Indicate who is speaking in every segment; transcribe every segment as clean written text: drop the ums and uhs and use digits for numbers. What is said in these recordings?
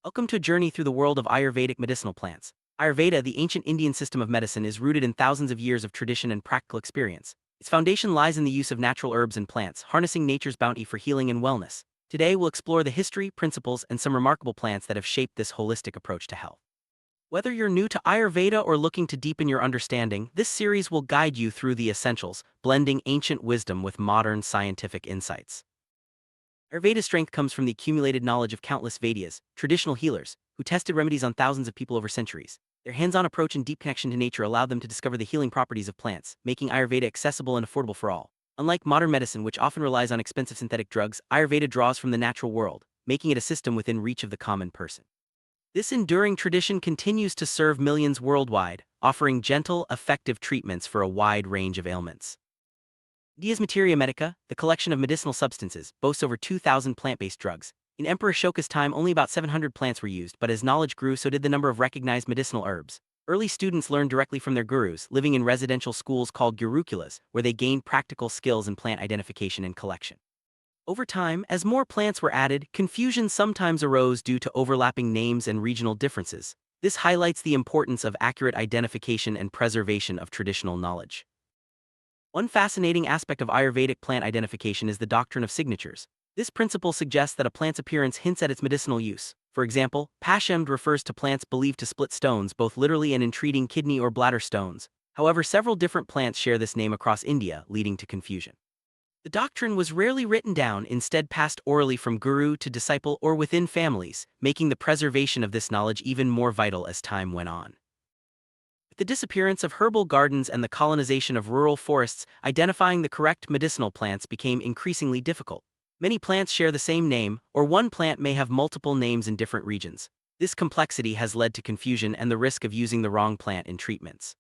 Speaker 1: Welcome to a journey through the world of Ayurvedic medicinal plants. Ayurveda, the ancient Indian system of medicine, is rooted in thousands of years of tradition and practical experience. Its foundation lies in the use of natural herbs and plants, harnessing nature's bounty for healing and wellness. Today, we'll explore the history, principles, and some remarkable plants that have shaped this holistic approach to health. Whether you're new to Ayurveda or looking to deepen your understanding, this series will guide you through the essentials, blending ancient wisdom with modern scientific insights. Ayurveda's strength comes from the accumulated knowledge of countless Vaidyas, traditional healers, who tested remedies on thousands of people over centuries. Their hands-on approach and deep connection to nature allowed them to discover the healing properties of plants, making Ayurveda accessible and affordable for all. Unlike modern medicine, which often relies on expensive synthetic drugs, Ayurveda draws from the natural world, making it a system within reach of the common person. This enduring tradition continues to serve millions worldwide, offering gentle, effective treatments for a wide range of ailments. Dia's Materia Medica, the collection of medicinal substances, boasts over 2,000 plant-based drugs. In Emperor Ashoka's time, only about 700 plants were used, but as knowledge grew, so did the number of recognized medicinal herbs. Early students learned directly from their gurus, living in residential schools called gurukulas, where they gained practical skills in plant identification and collection. Over time, as more plants were added, confusion sometimes arose due to overlapping names and regional differences. This highlights the importance of accurate identification and preservation of traditional knowledge. One fascinating aspect of Ayurvedic plant identification is the doctrine of signatures. This principle suggests that a plant's appearance hints at its medicinal use. For example, Pashamd refers to plants believed to split stones, both literally and in treating kidney or bladder stones. However, several different plants share this name across India, leading to confusion. The doctrine was rarely written down, instead passed orally from guru to disciple or within families, making the preservation of this knowledge even more vital as time went on. With the disappearance of herbal gardens and the colonization of rural forests, identifying the correct medicinal plants became increasingly difficult. Many plants share the same name, or one plant may have multiple names in different regions. This complexity has led to confusion and the risk of using the wrong plant in treatments.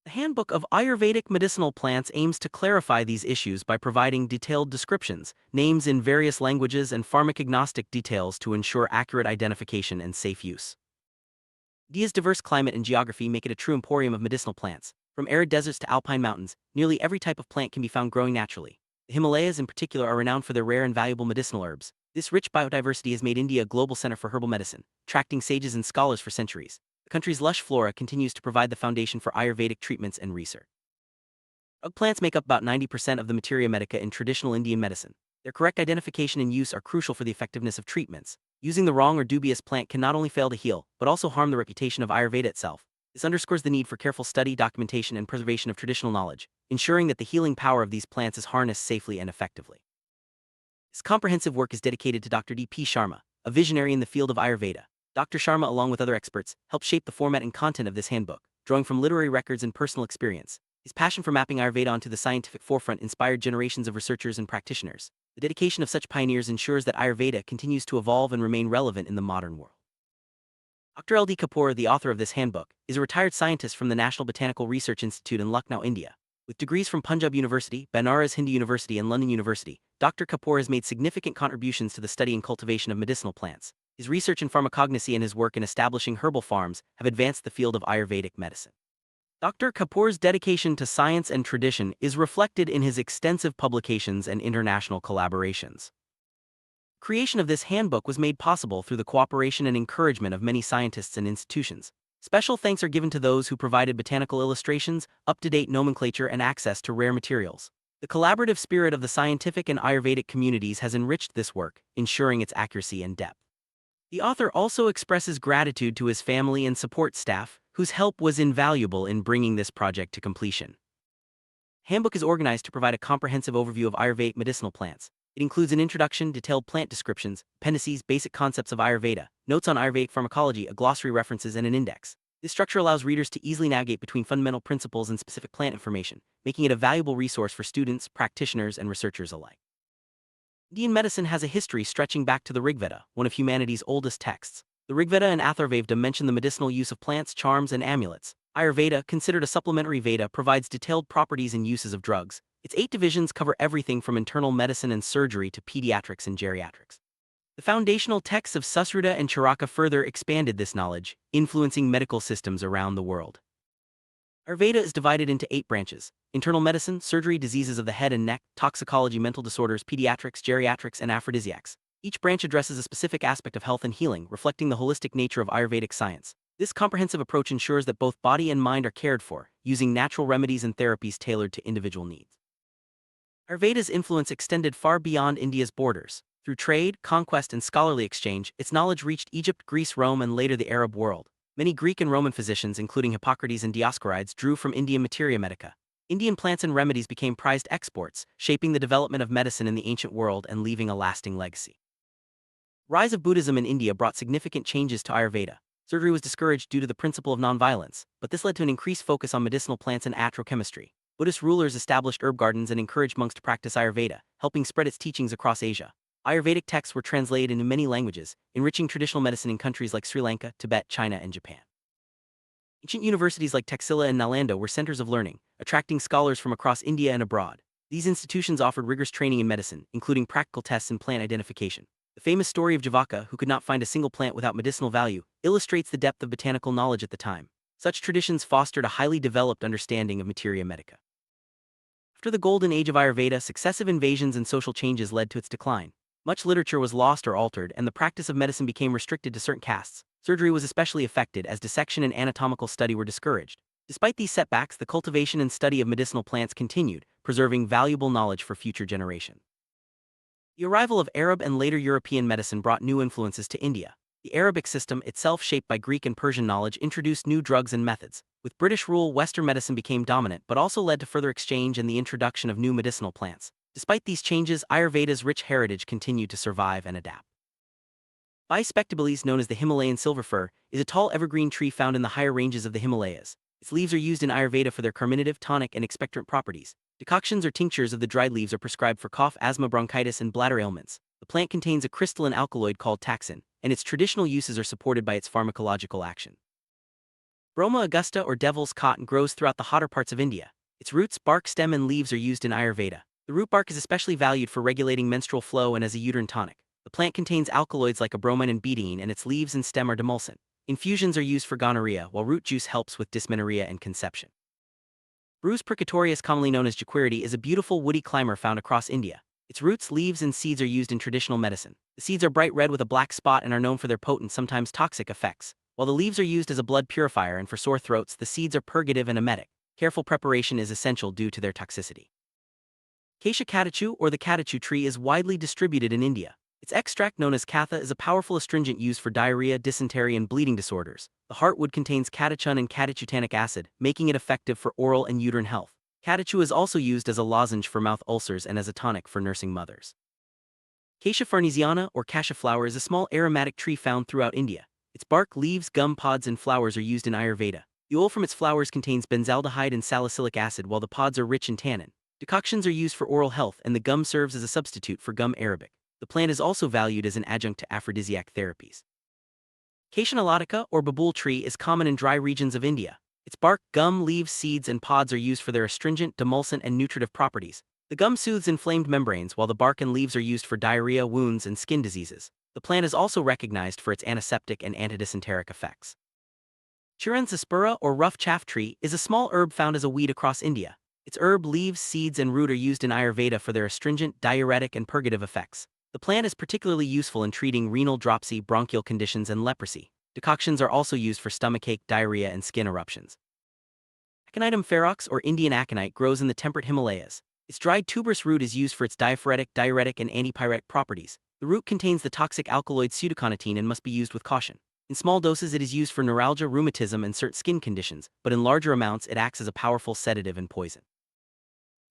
Speaker 1: The Handbook of Ayurvedic Medicinal Plants aims to clarify these issues by providing detailed descriptions, names in various languages, and pharmacognostic details to ensure accurate identification and safe use. India's diverse climate and geography make it a true emporium of medicinal plants. From arid deserts to alpine mountains, nearly every type of plant can be found growing naturally. The Himalayas in particular are renowned for their rare and valuable medicinal herbs. This rich biodiversity has made India a global center for herbal medicine, attracting sages and scholars for centuries. The country's lush flora continues to provide the foundation for Ayurvedic treatments and research. Drug plants make up about 90% of the materia medica in traditional Indian medicine. Their correct identification and use are crucial for the effectiveness of treatments. Using the wrong or dubious plant can not only fail to heal, but also harm the reputation of Ayurveda itself. This underscores the need for careful study, documentation, and preservation of traditional knowledge, ensuring that the healing power of these plants is harnessed safely and effectively. This comprehensive work is dedicated to Dr. D.P. Sharma, a visionary in the field of Ayurveda. Dr. Sharma, along with other experts, helped shape the format and content of this handbook, drawing from literary records and personal experience. His passion for mapping Ayurveda onto the scientific forefront inspired generations of researchers and practitioners. The dedication of such pioneers ensures that Ayurveda continues to evolve and remain relevant in the modern world. Dr. L.D. Kapoor, the author of this handbook, is a retired scientist from the National Botanical Research Institute in Lucknow, India. With degrees from Punjab University, Banaras Hindu University, and London University, Dr. Kapoor has made significant contributions to the study and cultivation of medicinal plants. His research in pharmacognosy and his work in establishing herbal farms have advanced the field of Ayurvedic medicine. Dr. Kapoor's dedication to science and tradition is reflected in his extensive publications and international collaborations. Creation of this handbook was made possible through the cooperation and encouragement of many scientists and institutions. Special thanks are given to those who provided botanical illustrations, up-to-date nomenclature, and access to rare materials. The collaborative spirit of the scientific and Ayurvedic communities has enriched this work, ensuring its accuracy and depth. The author also expresses gratitude to his family and support staff, whose help was invaluable in bringing this project to completion. Handbook is organized to provide a comprehensive overview of Ayurvedic medicinal plants. It includes an introduction, detailed plant descriptions, appendices, basic concepts of Ayurveda, notes on Ayurvedic pharmacology, a glossary, references, and an index. This structure allows readers to easily navigate between fundamental principles and specific plant information, making it a valuable resource for students, practitioners, and researchers alike. Indian medicine has a history stretching back to the Rigveda, one of humanity's oldest texts. The Rigveda and Atharvaveda mention the medicinal use of plants, charms, and amulets. Ayurveda, considered a supplementary Veda, provides detailed properties and uses of drugs. Its 8 divisions cover everything from internal medicine and surgery to pediatrics and geriatrics. The foundational texts of Susruta and Charaka further expanded this knowledge, influencing medical systems around the world. Ayurveda is divided into 8 branches: internal medicine, surgery, diseases of the head and neck, toxicology, mental disorders, pediatrics, geriatrics, and aphrodisiacs. Each branch addresses a specific aspect of health and healing, reflecting the holistic nature of Ayurvedic science. This comprehensive approach ensures that both body and mind are cared for, using natural remedies and therapies tailored to individual needs. Ayurveda's influence extended far beyond India's borders. Through trade, conquest, and scholarly exchange, its knowledge reached Egypt, Greece, Rome, and later the Arab world. Many Greek and Roman physicians, including Hippocrates and Dioscorides, drew from Indian materia medica. Indian plants and remedies became prized exports, shaping the development of medicine in the ancient world and leaving a lasting legacy. Rise of Buddhism in India brought significant changes to Ayurveda. Surgery was discouraged due to the principle of nonviolence, but this led to an increased focus on medicinal plants and atrochemistry. Buddhist rulers established herb gardens and encouraged monks to practice Ayurveda, helping spread its teachings across Asia. Ayurvedic texts were translated into many languages, enriching traditional medicine in countries like Sri Lanka, Tibet, China, and Japan. Ancient universities like Taxila and Nalanda were centers of learning, attracting scholars from across India and abroad. These institutions offered rigorous training in medicine, including practical tests and plant identification. The famous story of Javaka, who could not find a single plant without medicinal value, illustrates the depth of botanical knowledge at the time. Such traditions fostered a highly developed understanding of materia medica. After the golden age of Ayurveda, successive invasions and social changes led to its decline. Much literature was lost or altered, and the practice of medicine became restricted to certain castes. Surgery was especially affected as dissection and anatomical study were discouraged. Despite these setbacks, the cultivation and study of medicinal plants continued, preserving valuable knowledge for future generations. The arrival of Arab and later European medicine brought new influences to India. The Arabic system, itself shaped by Greek and Persian knowledge, introduced new drugs and methods. With British rule, Western medicine became dominant, but also led to further exchange and the introduction of new medicinal plants. Despite these changes, Ayurveda's rich heritage continued to survive and adapt. Bice spectabilis, known as the Himalayan silver fir, is a tall evergreen tree found in the higher ranges of the Himalayas. Its leaves are used in Ayurveda for their carminative, tonic, and expectorant properties. Decoctions or tinctures of the dried leaves are prescribed for cough, asthma, bronchitis, and bladder ailments. The plant contains a crystalline alkaloid called taxin, and its traditional uses are supported by its pharmacological action. Broma augusta or devil's cotton grows throughout the hotter parts of India. Its roots, bark, stem, and leaves are used in Ayurveda. The root bark is especially valued for regulating menstrual flow and as a uterine tonic. The plant contains alkaloids like bromine and betaine, and its leaves and stem are demulcent. Infusions are used for gonorrhea, while root juice helps with dysmenorrhea and conception. Bruce precatorius, commonly known as jaquirity, is a beautiful woody climber found across India. Its roots, leaves, and seeds are used in traditional medicine. The seeds are bright red with a black spot and are known for their potent, sometimes toxic effects. While the leaves are used as a blood purifier and for sore throats, the seeds are purgative and emetic. Careful preparation is essential due to their toxicity. Acacia catechu, or the catechu tree, is widely distributed in India. Its extract, known as katha, is a powerful astringent used for diarrhea, dysentery, and bleeding disorders. The heartwood contains catechun and catechutanic acid, making it effective for oral and uterine health. Catechu is also used as a lozenge for mouth ulcers and as a tonic for nursing mothers. Acacia farnesiana, or cassia flower, is a small aromatic tree found throughout India. Its bark, leaves, gum, pods, and flowers are used in Ayurveda. The oil from its flowers contains benzaldehyde and salicylic acid, while the pods are rich in tannin. Decoctions are used for oral health, and the gum serves as a substitute for gum arabic. The plant is also valued as an adjunct to aphrodisiac therapies. Acacia nilotica, or babool tree, is common in dry regions of India. Its bark, gum, leaves, seeds, and pods are used for their astringent, demulcent, and nutritive properties. The gum soothes inflamed membranes, while the bark and leaves are used for diarrhea, wounds, and skin diseases. The plant is also recognized for its antiseptic and antidysenteric effects. Chiranzaspura, or rough chaff tree, is a small herb found as a weed across India. Its herb, leaves, seeds, and root are used in Ayurveda for their astringent, diuretic, and purgative effects. The plant is particularly useful in treating renal dropsy, bronchial conditions, and leprosy. Decoctions are also used for stomachache, diarrhea, and skin eruptions. Aconitum ferox, or Indian aconite, grows in the temperate Himalayas. Its dried tuberous root is used for its diaphoretic, diuretic, and antipyretic properties. The root contains the toxic alkaloid pseudoconitine and must be used with caution. In small doses, it is used for neuralgia, rheumatism, and certain skin conditions, but in larger amounts, it acts as a powerful sedative and poison.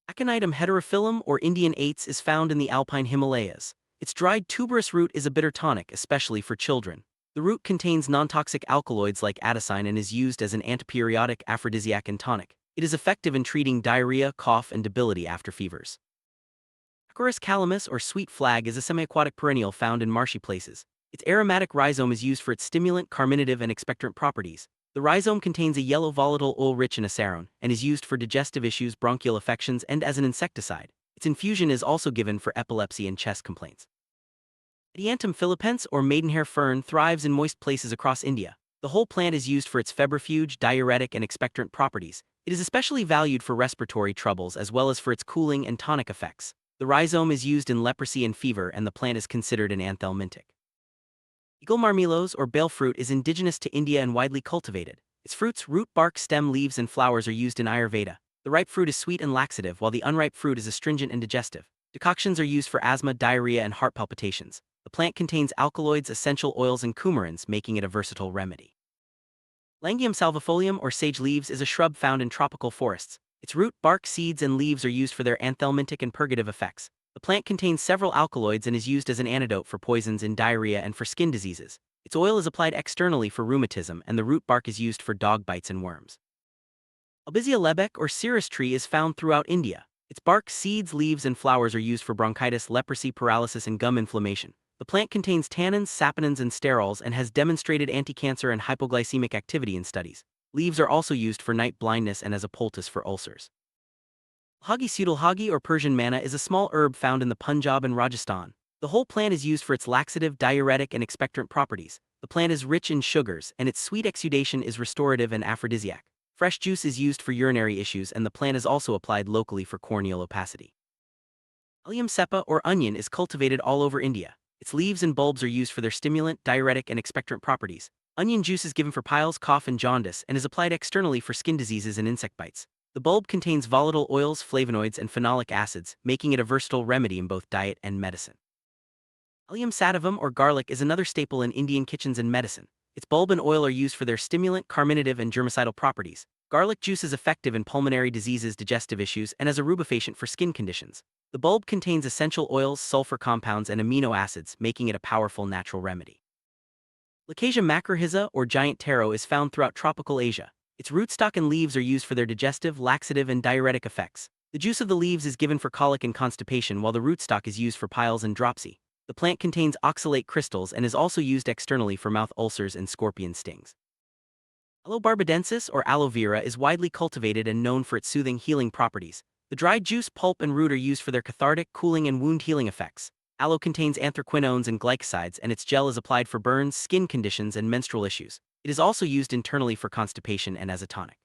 Speaker 1: Aconitum heterophyllum, or Indian ates, is found in the alpine Himalayas. Its dried tuberous root is a bitter tonic, especially for children. The root contains non-toxic alkaloids like adesyne and is used as an antipyretic, aphrodisiac, and tonic. It is effective in treating diarrhea, cough, and debility after fevers. Acorus calamus, or sweet flag, is a semi-aquatic perennial found in marshy places. Its aromatic rhizome is used for its stimulant, carminative, and expectorant properties. The rhizome contains a yellow volatile oil rich in acerone and is used for digestive issues, bronchial affections, and as an insecticide. Its infusion is also given for epilepsy and chest complaints. Adiantum philippense, or maidenhair fern, thrives in moist places across India. The whole plant is used for its febrifuge, diuretic, and expectorant properties. It is especially valued for respiratory troubles as well as for its cooling and tonic effects. The rhizome is used in leprosy and fever, and the plant is considered an anthelmintic. Eagle marmelos or bale fruit is indigenous to India and widely cultivated. Its fruits, root, bark, stem, leaves, and flowers are used in Ayurveda. The ripe fruit is sweet and laxative, while the unripe fruit is astringent and digestive. Decoctions are used for asthma, diarrhea, and heart palpitations. The plant contains alkaloids, essential oils, and coumarins, making it a versatile remedy. Langium salvifolium or sage leaves is a shrub found in tropical forests. Its root, bark, seeds, and leaves are used for their anthelmintic and purgative effects. The plant contains several alkaloids and is used as an antidote for poisons in diarrhea and for skin diseases. Its oil is applied externally for rheumatism, and the root bark is used for dog bites and worms. Albizia lebec or cirrus tree is found throughout India. Its bark, seeds, leaves, and flowers are used for bronchitis, leprosy, paralysis, and gum inflammation. The plant contains tannins, saponins, and sterols and has demonstrated anti-cancer and hypoglycemic activity in studies. Leaves are also used for night blindness and as a poultice for ulcers. Hagi sudalhagi or Persian manna is a small herb found in the Punjab and Rajasthan. The whole plant is used for its laxative, diuretic, and expectorant properties. The plant is rich in sugars, and its sweet exudation is restorative and aphrodisiac. Fresh juice is used for urinary issues, and the plant is also applied locally for corneal opacity. Allium cepa or onion is cultivated all over India. Its leaves and bulbs are used for their stimulant, diuretic, and expectorant properties. Onion juice is given for piles, cough, and jaundice, and is applied externally for skin diseases and insect bites. The bulb contains volatile oils, flavonoids, and phenolic acids, making it a versatile remedy in both diet and medicine. Allium sativum or garlic is another staple in Indian kitchens and medicine. Its bulb and oil are used for their stimulant, carminative, and germicidal properties. Garlic juice is effective in pulmonary diseases, digestive issues, and as a rubefacient for skin conditions. The bulb contains essential oils, sulfur compounds, and amino acids, making it a powerful natural remedy. Lacasia macrorhiza or giant taro is found throughout tropical Asia. Its rootstock and leaves are used for their digestive, laxative, and diuretic effects. The juice of the leaves is given for colic and constipation, while the rootstock is used for piles and dropsy. The plant contains oxalate crystals and is also used externally for mouth ulcers and scorpion stings. Aloe barbadensis or aloe vera is widely cultivated and known for its soothing, healing properties. The dried juice, pulp, and root are used for their cathartic, cooling, and wound healing effects. Aloe contains anthraquinones and glycosides, and its gel is applied for burns, skin conditions, and menstrual issues. It is also used internally for constipation and as a tonic.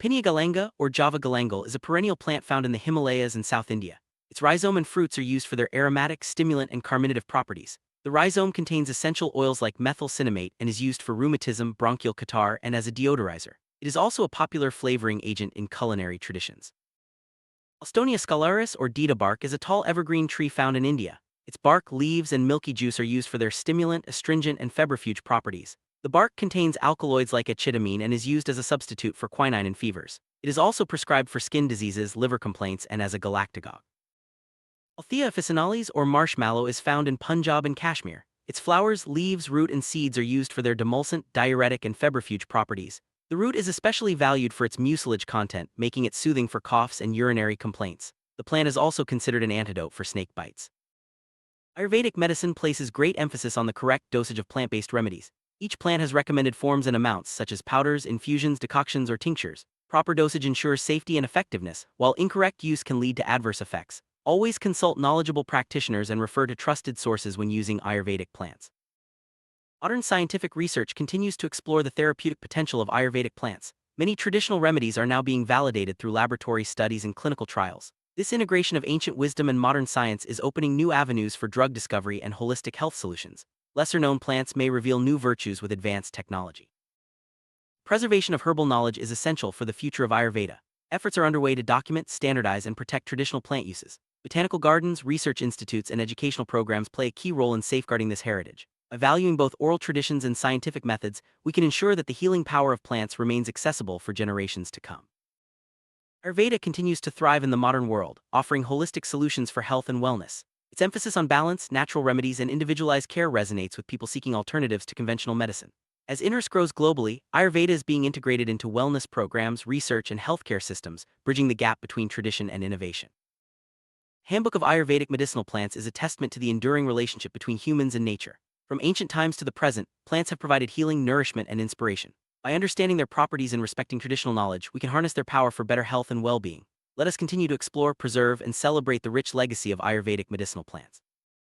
Speaker 1: Pinia galanga or Java galangal is a perennial plant found in the Himalayas and South India. Its rhizome and fruits are used for their aromatic, stimulant, and carminative properties. The rhizome contains essential oils like methyl cinnamate and is used for rheumatism, bronchial catarrh, and as a deodorizer. It is also a popular flavoring agent in culinary traditions. Alstonia scalaris or dita bark is a tall evergreen tree found in India. Its bark, leaves, and milky juice are used for their stimulant, astringent, and febrifuge properties. The bark contains alkaloids like achitamine and is used as a substitute for quinine in fevers. It is also prescribed for skin diseases, liver complaints, and as a galactagogue. Althea officinalis or marshmallow is found in Punjab and Kashmir. Its flowers, leaves, root, and seeds are used for their demulcent, diuretic, and febrifuge properties. The root is especially valued for its mucilage content, making it soothing for coughs and urinary complaints. The plant is also considered an antidote for snake bites. Ayurvedic medicine places great emphasis on the correct dosage of plant-based remedies. Each plant has recommended forms and amounts, such as powders, infusions, decoctions, or tinctures. Proper dosage ensures safety and effectiveness, while incorrect use can lead to adverse effects. Always consult knowledgeable practitioners and refer to trusted sources when using Ayurvedic plants. Modern scientific research continues to explore the therapeutic potential of Ayurvedic plants. Many traditional remedies are now being validated through laboratory studies and clinical trials. This integration of ancient wisdom and modern science is opening new avenues for drug discovery and holistic health solutions. Lesser-known plants may reveal new virtues with advanced technology. Preservation of herbal knowledge is essential for the future of Ayurveda. Efforts are underway to document, standardize, and protect traditional plant uses. Botanical gardens, research institutes, and educational programs play a key role in safeguarding this heritage. By valuing both oral traditions and scientific methods, we can ensure that the healing power of plants remains accessible for generations to come. Ayurveda continues to thrive in the modern world, offering holistic solutions for health and wellness. Its emphasis on balance, natural remedies, and individualized care resonates with people seeking alternatives to conventional medicine. As interest grows globally, Ayurveda is being integrated into wellness programs, research, and healthcare systems, bridging the gap between tradition and innovation. Handbook of Ayurvedic Medicinal Plants is a testament to the enduring relationship between humans and nature. From ancient times to the present, plants have provided healing, nourishment, and inspiration. By understanding their properties and respecting traditional knowledge, we can harness their power for better health and well-being. Let us continue to explore, preserve, and celebrate the rich legacy of Ayurvedic medicinal plants.